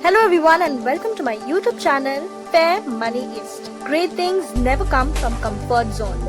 Hello everyone and welcome to my YouTube channel Fair Money East. Great things never come from comfort zone.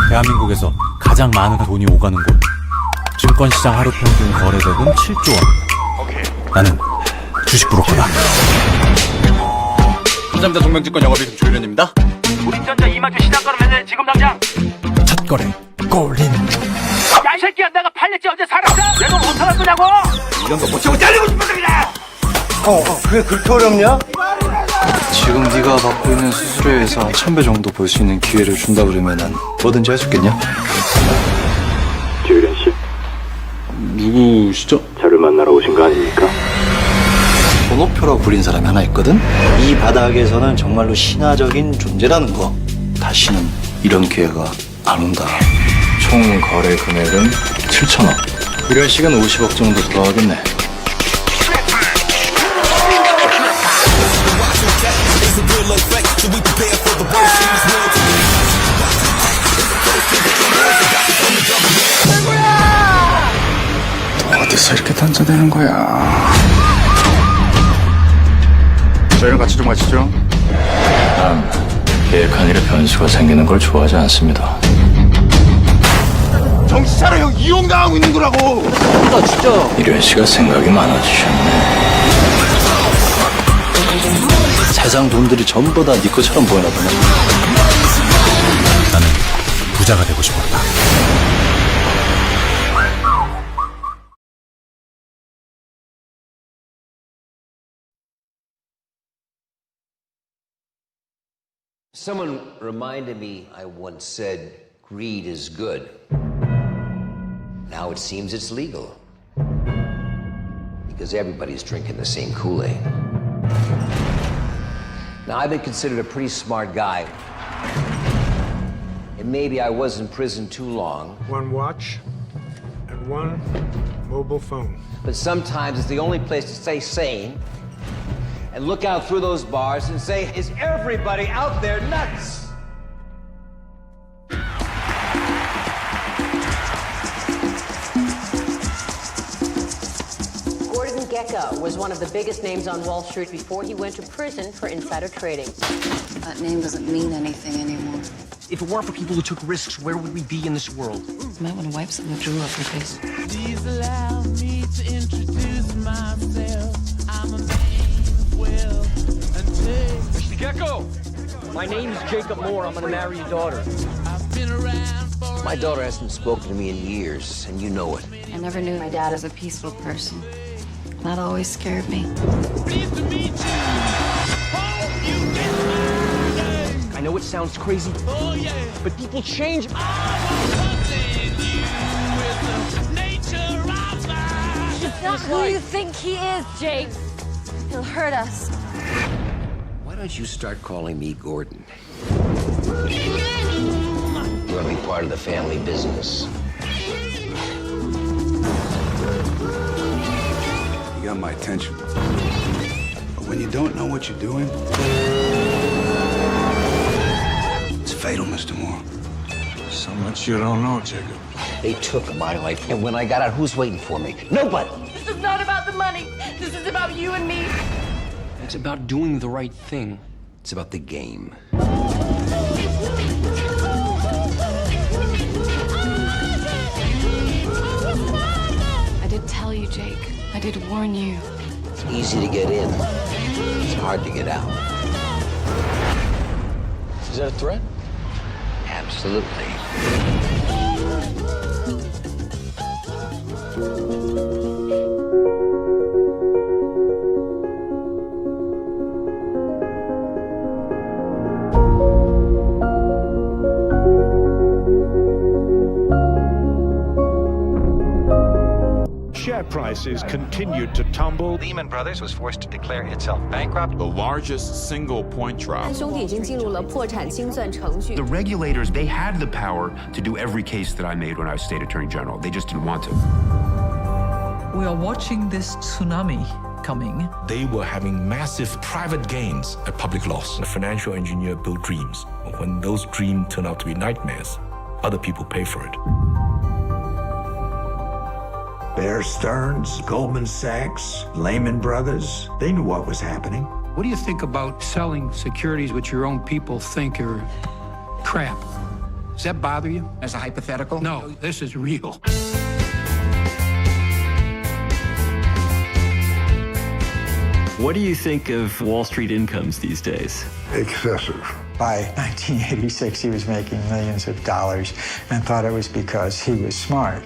대한민국에서 가장 많은 돈이 오가는 곳. 증권시장 하루 평균 거래대금 7조 원. 나는 주식 브로커다. 삼성전자 동명증권 영업이익 조율현입니다. 우리전자 이마트 시장가로 맨날 지금 당장. 첫 거래 골인. 야, 이 새끼야, 내가 팔렸지 언제 살았어? 내 돈 어떡할 거냐고? 이런 거 못 치고 잘리고 싶어서 그래! 그게 그렇게 어렵냐? 지금 네가 받고 있는 수수료에서 1000배 정도 벌 수 있는 기회를 준다 그러면 난 뭐든지 할 수 있겠냐? 조율현 씨, 누구시죠? 저를 만나러 오신 거 아닙니까? 번호표로 불린 사람이 하나 있거든? 이 바닥에서는 정말로 신화적인 존재라는 거. 다시는 이런 기회가 안 온다. 총 거래 금액은 7천억. 이런 시간 50억 정도 들어가겠네. 어디서 이렇게 던져대는 거야? 저희랑 같이 좀 가시죠. 난 계획한 일에 변수가 생기는 걸 좋아하지 않습니다. 정신 차려, 형. 이용당하고 있는 거라고. 이련 씨가 생각이 많아지셨네. 세상 돈들이 전부 다 네 것처럼 보이나 보네. 나는 부자가 되고 싶었다. Someone reminded me I once said greed is good. Now it seems it's legal. Because everybody's drinking the same Kool-Aid. Now I've been considered a pretty smart guy. And maybe I was in prison too long. One watch and one mobile phone. But sometimes it's the only place to stay sane and look out through those bars and say, is everybody out there nuts? Gordon Gekko was one of the biggest names on Wall Street before he went to prison for insider trading. That name doesn't mean anything anymore. If it weren't for people who took risks, where would we be in this world? You might want to wipe some of the drool off your face. Please allow me to introduce myself. I'm a man, well, Mr. Gecko! My name's Jacob Moore. I'm gonna marry your daughter. I've been around for My daughter hasn't spoken to me in years, and you know it. I never knew my dad as a peaceful person. That always scared me. pleased to meet you. Hope you get my name. I know it sounds crazy, Oh yeah, but people change. trusting you with the nature of my. It's not who you think he is, Jake. He'll hurt us. Why don't you start calling me Gordon? You want to be part of the family business. You got my attention. But when you don't know what you're doing, it's fatal, Mr. Moore. So much you don't know, Jacob. They took my life, and when I got out, who's waiting for me? Nobody! This is not about the money. This is about you and me. It's about doing the right thing. It's about the game. I did tell you, Jake. I did warn you. It's easy to get in. It's hard to get out. Is that a threat? Absolutely. Share prices continued to tumble. Lehman Brothers was forced to declare itself bankrupt. The largest single point drop. 兄弟已经进入了破产清算程序。 The regulators, they had the power to do every case that I made when I was state attorney general. They just didn't want to. We are watching this tsunami coming. They were having massive private gains at public loss. A financial engineer built dreams. When those dreams turn out to be nightmares, other people pay for it. Bear Stearns, Goldman Sachs, Lehman Brothers, they knew what was happening. What do you think about selling securities which your own people think are crap? Does that bother you? As a hypothetical? No, this is real. What do you think of Wall Street incomes these days? Excessive. By 1986, he was making millions of dollars and thought it was because he was smart.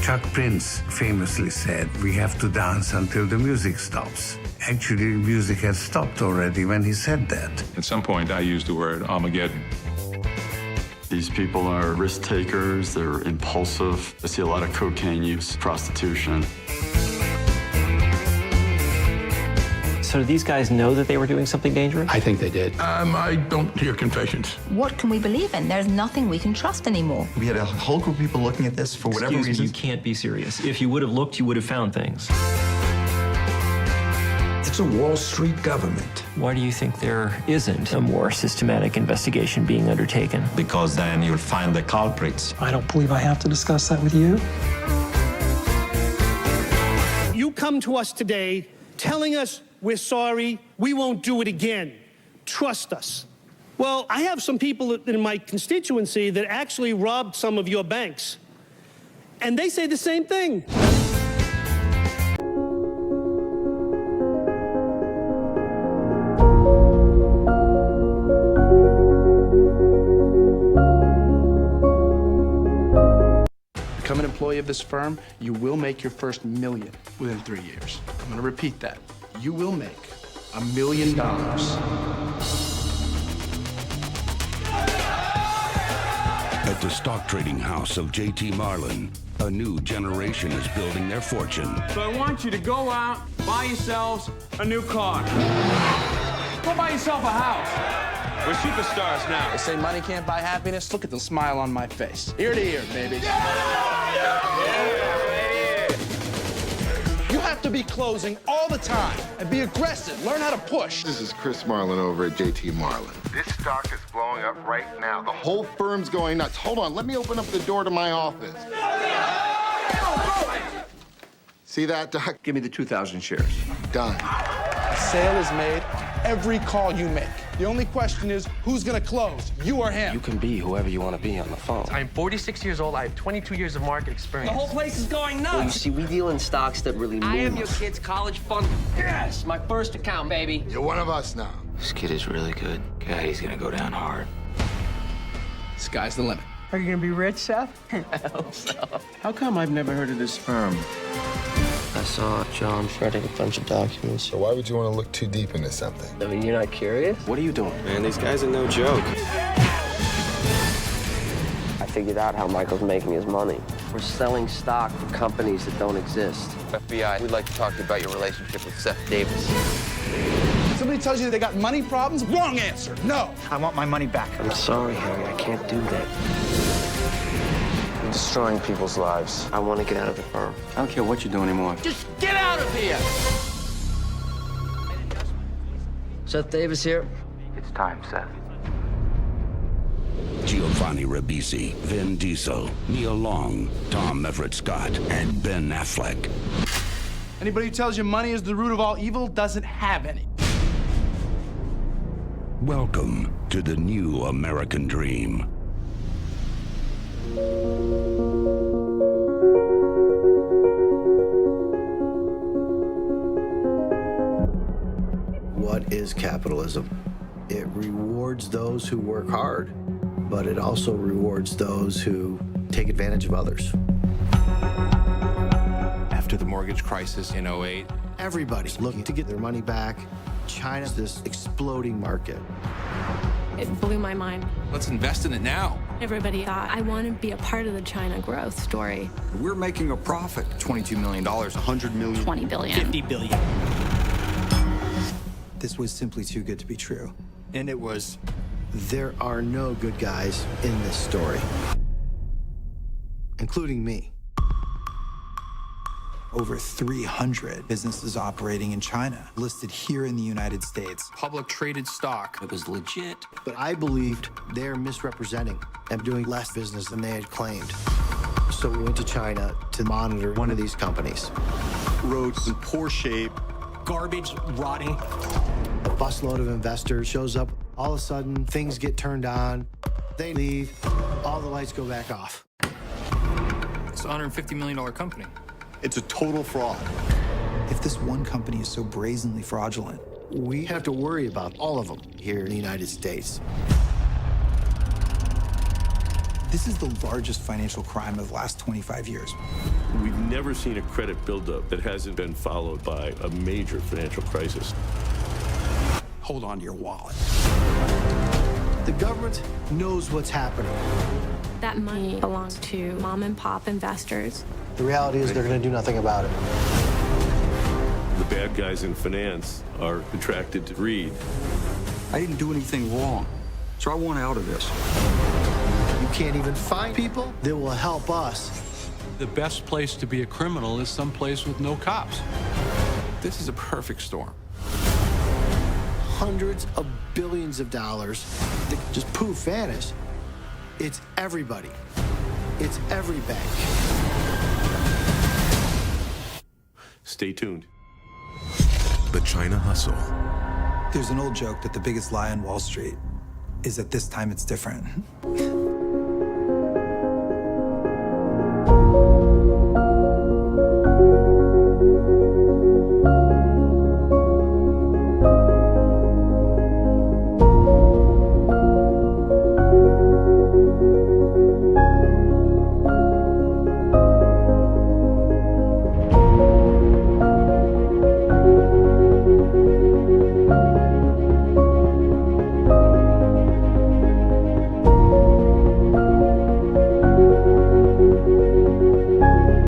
Chuck Prince famously said, "We have to dance until the music stops." Actually, the music had stopped already when he said that. At some point, I used the word Armageddon. These people are risk takers, they're impulsive. I see a lot of cocaine use, prostitution. So do these guys know that they were doing something dangerous? I think they did. I don't hear confessions. What can we believe in? There's nothing we can trust anymore. We had a whole group of people looking at this for whatever Excuse reason. me, you can't be serious. If you would have looked, you would have found things. It's a Wall Street government. Why do you think there isn't a more systematic investigation being undertaken? Because then you'll find the culprits. I don't believe I have to discuss that with you. You come to us today telling us we're sorry, we won't do it again. Trust us. Well, I have some people in my constituency that actually robbed some of your banks. And they say the same thing. Become an employee of this firm, you will make your first million within 3 years. I'm going to repeat that. You will make $1 million. At the stock trading house of J.T. Marlin, a new generation is building their fortune. So I want you to go out, buy yourselves a new car. Go buy yourself a house. We're superstars now. They say money can't buy happiness. Look at the smile on my face. Ear to ear, baby. You have to be closing all the time and be aggressive. Learn how to push. This is Chris Marlin over at J.T. Marlin. This stock is blowing up right now. The whole firm's going nuts. Hold on, let me open up the door to my office. See that, Doc? Give me the 2,000 shares. Done. A sale is made every call you make. The only question is, who's gonna close, you or him? You can be whoever you want to be on the phone. I'm 46 years old. I have 22 years of market experience. The whole place is going nuts. Well, you see, we deal in stocks that really move. I am your kid's college fund. Yes, my first account, baby. You're one of us now. This kid is really good. God, he's gonna go down hard. Sky's the limit. Are you gonna be rich, Seth? I hope so. How come I've never heard of this firm? I saw John shredding a bunch of documents. So why would you want to look too deep into something? I mean, you're not curious? What are you doing? Man, these guys are no joke. I figured out how Michael's making his money. We're selling stock for companies that don't exist. FBI, we'd like to talk to you about your relationship with Seth Davis. Somebody tells you they got money problems? Wrong answer. No. I want my money back. I'm sorry, Harry. I can't do that. You're destroying people's lives. I want to get out of the firm. I don't care what you do anymore. Just get out of here! Seth Davis here. It's time, Seth. Giovanni Ribisi, Vin Diesel, Neil Long, Tom Everett Scott, and Ben Affleck. Anybody who tells you money is the root of all evil doesn't have any. Welcome to the new American dream. What is capitalism? It rewards those who work hard, but it also rewards those who take advantage of others. After the mortgage crisis in 2008, Everybody's looking to get their money back. China's this exploding market. It blew my mind. let's invest in it now. Everybody thought, I want to be a part of the China growth story. We're making a profit. $22 million, $100 million. 20 billion. 50 billion. This was simply too good to be true. And it was. There are no good guys in this story, including me. over 300 businesses operating in China, listed here in the United States. Public traded stock. It was legit. But I believed they're misrepresenting and doing less business than they had claimed. So we went to China to monitor one of these companies. Roads in poor shape. Garbage, rotting. A busload of investors shows up. All of a sudden, things get turned on. They leave. All the lights go back off. It's a $150 million company. It's a total fraud. If this one company is so brazenly fraudulent, we have to worry about all of them here in the United States. This is the largest financial crime of the last 25 years. We've never seen a credit buildup that hasn't been followed by a major financial crisis. Hold on to your wallet. The government knows what's happening. That money belongs to mom and pop investors. The reality is they're going to do nothing about it. The bad guys in finance are attracted to greed. I didn't do anything wrong, so I want out of this. You can't even find people that will help us. The best place to be a criminal is someplace with no cops. This is a perfect storm. Hundreds of billions of dollars that just poof, vanish. It's everybody. It's every bank. Stay tuned. The China Hustle. There's an old joke that the biggest lie on Wall Street is that this time it's different.